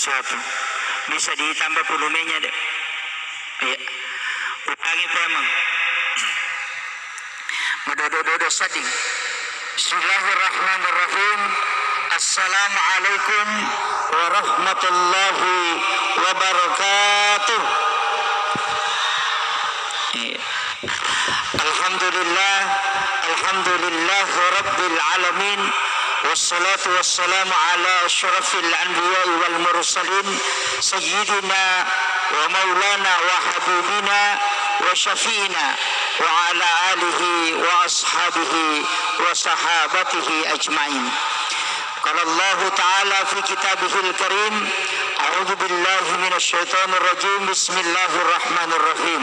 sesuatu. Bisa ditambah volumenya deh. Iya. Ulangi memang. Madodo sading. Bismillahirrahmanirrahim. Assalamualaikum warahmatullahi wabarakatuh. Iya. Alhamdulillah, alhamdulillah rabbil alamin. Wassalatu wassalamu ala asyrafil anbiya'i wal mursalin sayyidina wa maulana wa habibina wa syafi'ina wa ala alihi wa ashabihi wa sahabatihi ajma'in. Qala Allah ta'ala fi kitabihil karim, a'udzu billahi minasyaitonir rajim, bismillahirrahmanirrahim.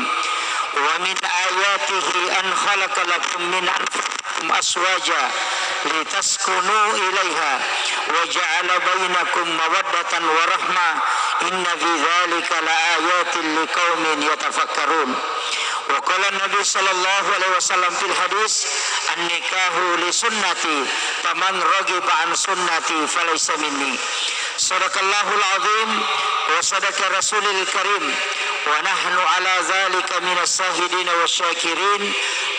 Wa min ayatihi an khalaqa lakum min anfusikum aswaja litaskunu ilaiha wa ja'ala bainakum mawaddatan wa rahmah inna fi dzalika laayatin liqaumin yatafakkarun. Wa qala Nabi sallallahu alaihi wasallam fil hadis, an-nikahu li sunnati faman raghiba an sunnati falaysa minni. Sadaqallahul azim wa sadaqa rasulil karim wa nahnu ala zalika minas sahidin wasyakirin.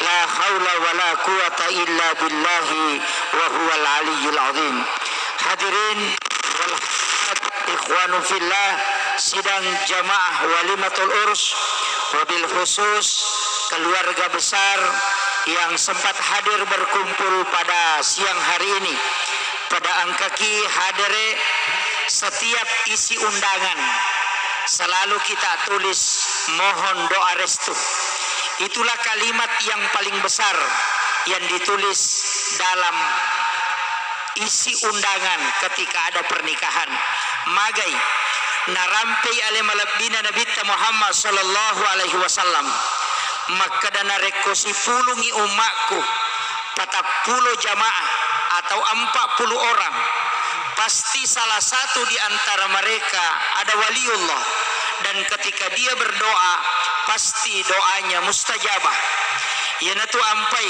La haula wala quwata illa billahi wa huwal aliyyul azim. Hadirin wal ikhwanu fillah, sidang jamaah walimatul urs, wabil khusus keluarga besar yang sempat hadir berkumpul pada siang hari ini. Pada angkaki hadire setiap isi undangan selalu kita tulis mohon doa restu. Itulah kalimat yang paling besar yang ditulis dalam isi undangan ketika ada pernikahan. Magai narampi ale malabina Nabi Muhammad sallallahu alaihi wasallam, maka dana rekosi pulungi umatku patap puluh jamaah atau 40 orang, pasti salah satu di antara mereka ada waliullah, dan ketika dia berdoa pasti doanya mustajabah. Yanatu ampai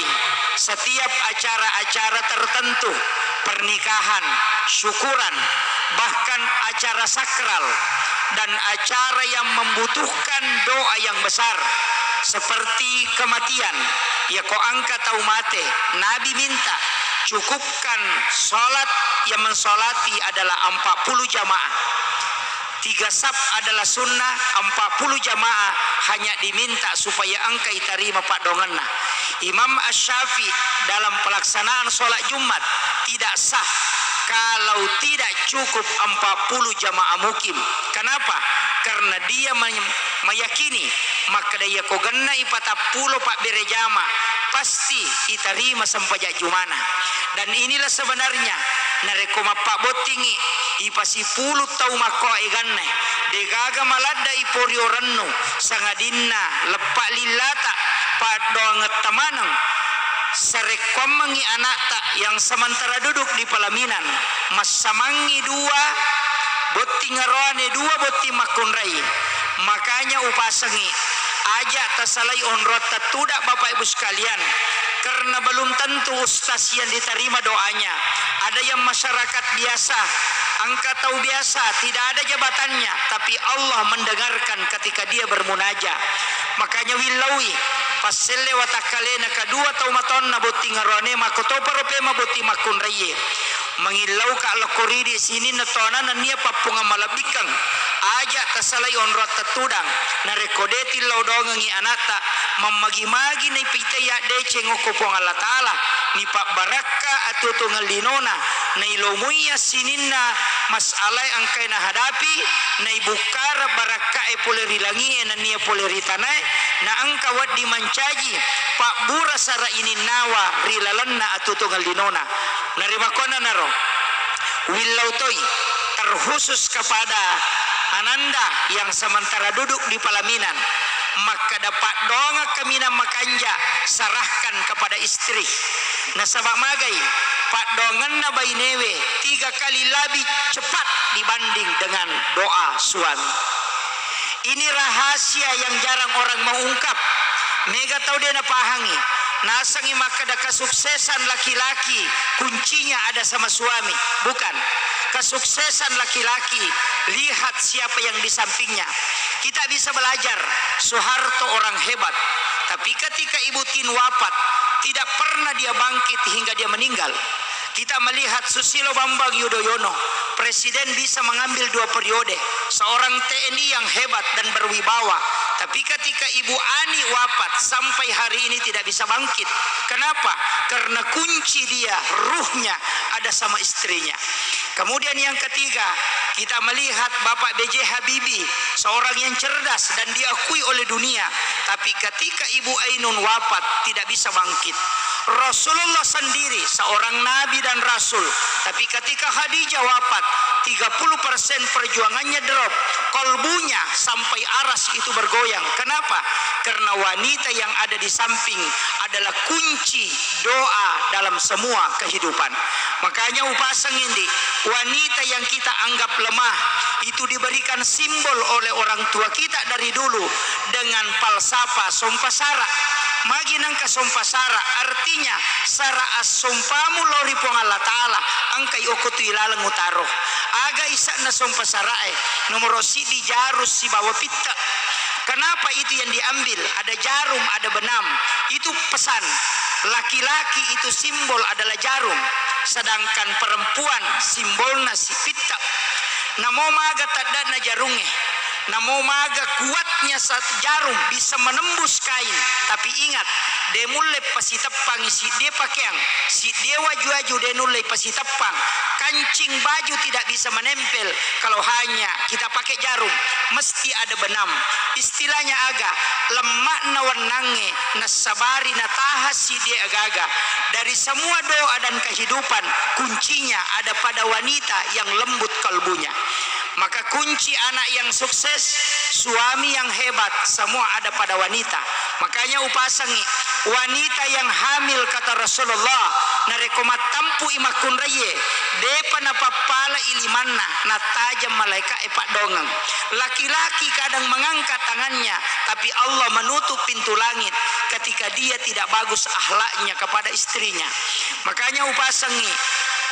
setiap acara-acara tertentu, pernikahan, syukuran, bahkan acara sakral dan acara yang membutuhkan doa yang besar seperti kematian, ya ko angka tau mate, Nabi minta cukupkan sholat yang mensolati adalah 40 jamaah. 3 sab adalah sunnah, 40 jamaah hanya diminta supaya angkai tarima pak donganna. Imam Asy-Syafi'i dalam pelaksanaan sholat Jumat tidak sah kalau tidak cukup 40 jamaah mukim. Kenapa? Karena dia meyakini maka dia kogenna ipata pulo pak berejama pasti itarima sampai jumana. Dan inilah sebenarnya narekoma pak botingi ipasi puluh tau mako eganne degaga malada ipori orannu sangadinna lepak lillata padonget tamanang sarekomangi anak tak yang sementara duduk di pelaminan mas samangi dua boti ngarone dua boti makunrai. Makanya upasangi ajak tasalai onrota tidak bapak ibu sekalian, karena belum tentu ustaz yang diterima doanya. Ada yang masyarakat biasa, angka tahu biasa, tidak ada jabatannya, tapi Allah mendengarkan ketika dia bermunajat. Makanya wilawi paselle watakalena kedua tau maton na boti ngarone makoto parope maboti makunraye mengilau ka lokori di sini netona na nia papunga malabikang ajak tasalay onrot tatudang na rekodeti laudongangi anata mamagi-magi na ipitaya dece ngokopong Allah Ta'ala ni pak baraka atuto ngalinona na ilumuya sininna masalay ang kay nahadapi na ibukara baraka e polerilangi na niya poleritanay na ang kawad di mancaji pak bura sara ininawa rilalan na atuto ngalinona narimakona naro willautoy terkhusus kepada ananda yang sementara duduk di pelaminan, maka dapat doa kemina makanja sarahkan kepada istri. Nah sabak magai pak dongan na bainewe 3 kali lebih cepat dibanding dengan doa suami. Ini rahasia yang jarang orang mau ungkap. Mega tahu dia napahangi. Nasangi maka da kesuksesan laki-laki kuncinya ada sama suami, bukan. kesuksesan laki-laki, lihat siapa yang di sampingnya. Kita bisa belajar, Soeharto orang hebat, tapi ketika Ibu Tin wafat, tidak pernah dia bangkit hingga dia meninggal. Kita melihat Susilo Bambang Yudhoyono, presiden bisa mengambil 2 periode, seorang TNI yang hebat dan berwibawa. Tapi ketika Ibu Ani wafat, sampai hari ini tidak bisa bangkit. Kenapa? Karena kunci dia, ruhnya ada sama istrinya. Kemudian yang ketiga, kita melihat Bapak B.J. Habibie, seorang yang cerdas dan diakui oleh dunia. Tapi ketika Ibu Ainun wafat, tidak bisa bangkit. Rasulullah sendiri seorang nabi dan rasul, tapi ketika Khadijah wafat, 30% perjuangannya drop, kolbunya sampai aras itu bergoyang. Kenapa? Karena wanita yang ada di samping adalah kunci doa dalam semua kehidupan. Makanya upasang ini, wanita yang kita anggap lemah itu diberikan simbol oleh orang tua kita dari dulu dengan falsafah sompasara. Magi nangka sompasara artinya sara as sompamu lori pong Allah Ta'ala angkai okutu ilalang utaro aga isa na sompasarae nomor si di jarus si bawa pitta. Kenapa itu yang diambil? Ada jarum, ada benam. Itu pesan. Laki-laki itu simbol adalah jarum, sedangkan perempuan simbolnya si pitta. Namo maga tadana jarungnya, namo maga kuatnya saat jarum bisa menembus kain. Tapi ingat, dia mulai pasi tepang si dia pakaian, si dia waju-waju dia mulai pasi tepang. Kancing baju tidak bisa menempel kalau hanya kita pakai jarum, mesti ada benam. Istilahnya aga lemak na wanange nasabari na tahas si dia agaga. Dari semua doa dan kehidupan, kuncinya ada pada wanita yang lembut kalbunya. Maka kunci anak yang sukses, suami yang hebat, semua ada pada wanita. Makanya upasangi wanita yang hamil kata Rasulullah narekomat tampu imakun raye depa na papala ilimanna na tajam malaikat epak dongang. Laki-laki kadang mengangkat tangannya, tapi Allah menutup pintu langit ketika dia tidak bagus akhlaknya kepada istrinya. Makanya upasangi,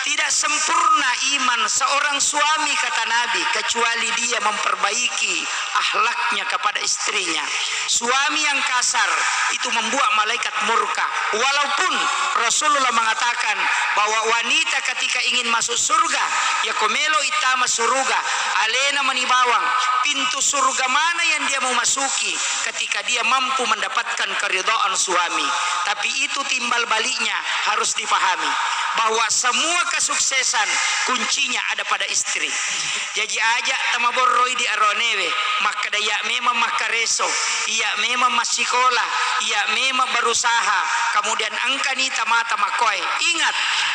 tidak sempurna iman seorang suami kata Nabi kecuali dia memperbaiki akhlaknya kepada istrinya. Suami yang kasar itu membuat malaikat murka. Walaupun Rasulullah mengatakan bahwa wanita ketika ingin masuk surga, ya komelo itama surga, alena manibawang, pintu surga mana yang dia mau masuki ketika dia mampu mendapatkan keridhaan suami. Tapi itu timbal baliknya harus dipahami bahwa semua kesuksesan kuncinya ada pada istri. Jadi aja tamaborroi di aronewe maka daya memang makareso, iya memang masikola, iya memang berusaha, kemudian angkani tamata makoy. Ingat,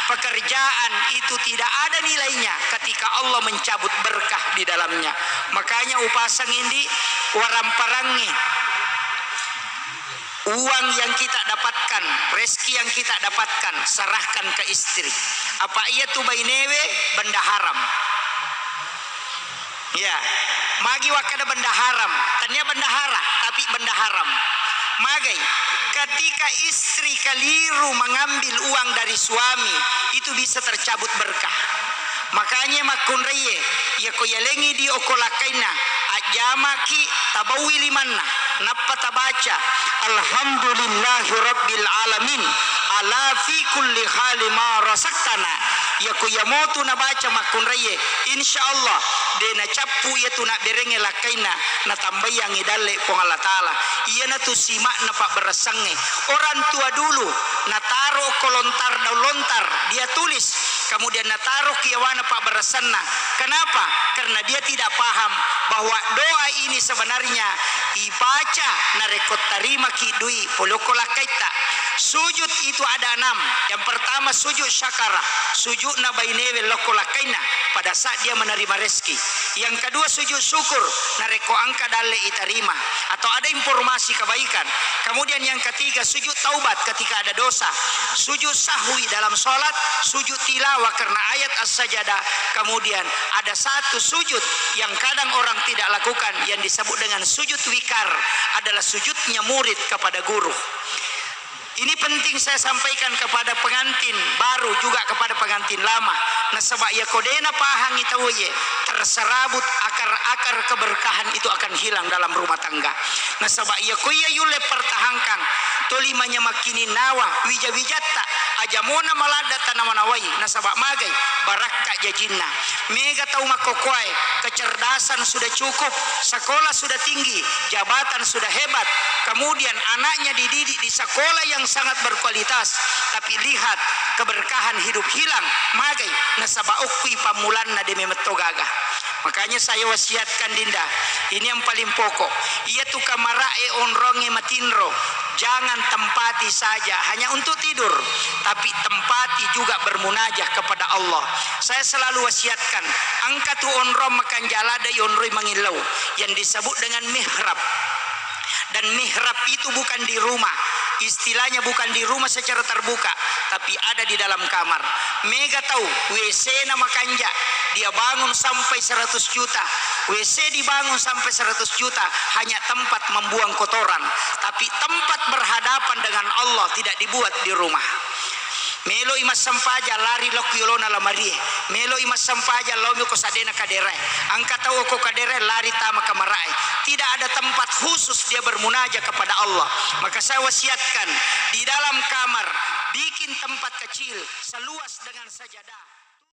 pekerjaan itu tidak ada nilainya ketika Allah mencabut berkah di dalamnya. Makanya upasang ini waramparangnya, uang yang kita dapatkan, rezeki yang kita dapatkan, serahkan ke istri. Apa ia tu bainewe benda haram? Ya, magi wakada benda haram, tanya benda hara, tapi benda haram. Magai, ketika istri keliru mengambil uang dari suami, itu bisa tercabut berkah. Makanya makun reye, ya koyalengi di okolakaina, ajamaki tabawi limanna, napa tabaca, alhamdulillahi rabbil alamin, ala fi kulli hali ma rasaktana. Ya kuyamotu na baca makun reye, insyaallah de na capu ya tu na berenge lakaina na tambayang idalle pong Allah Ta'ala. Iya na tu simak na pak berasange. Orang tua dulu na taro kolontar daw lontar, dia tulis, kemudian na taro kiawana pak berasanna. Kenapa? Karena dia tidak paham bahwa doa ini sebenarnya ibaca na rekod tarima kidui polokola kaita. Sujud itu ada 6. Yang pertama sujud syakara, sujud na bainewe lokolakaina pada saat dia menerima rezeki. Yang kedua sujud syukur, nareko angka dalle itarima atau ada informasi kebaikan. Kemudian yang ketiga sujud taubat ketika ada dosa, sujud sahwi dalam sholat, sujud tilawah karena ayat as-sajadah. Kemudian ada satu sujud yang kadang orang tidak lakukan yang disebut dengan sujud wikar, adalah sujudnya murid kepada guru. Ini penting saya sampaikan kepada pengantin baru juga kepada pengantin lama. Nasabak ya kodena pahang itawoye terserabut akar-akar keberkahan itu akan hilang dalam rumah tangga. Nasabak ya koya yule pertahankan tolimanya makini nawa wija-wijatta aja mona malada tanamanawai nasabak magai barakka jajinna mega tau makokwai kecerdasan sudah cukup, sekolah sudah tinggi, jabatan sudah hebat, kemudian anaknya dididik di sekolah yang sangat berkualitas, tapi lihat keberkahan hidup hilang magai nasabak ukui pamulanna demi metogagah. Makanya saya wasiatkan Dinda, ini yang paling pokok. Ia tu kamarae onronge matinro. Jangan tempati saja hanya untuk tidur, tapi tempati juga bermunajah kepada Allah. Saya selalu wasiatkan, angkatu onrom makan jalada yonroi mangilau yang disebut dengan mihrab. Dan mihrab itu bukan di rumah, istilahnya bukan di rumah secara terbuka, tapi ada di dalam kamar. Mega tahu WC nama kanja dia bangun sampai 100 juta, WC dibangun sampai 100 juta, hanya tempat membuang kotoran, tapi tempat berhadapan dengan Allah tidak dibuat di rumah. Melo imas sampaja lari lokiyolona lamarie, melo imas sampaja lomi ko sadena kadere, angkat tahu ko kadere lari tama kamarai. Tidak ada tempat khusus dia bermunajat kepada Allah. Maka saya wasiatkan di dalam kamar bikin tempat kecil seluas dengan sajadah.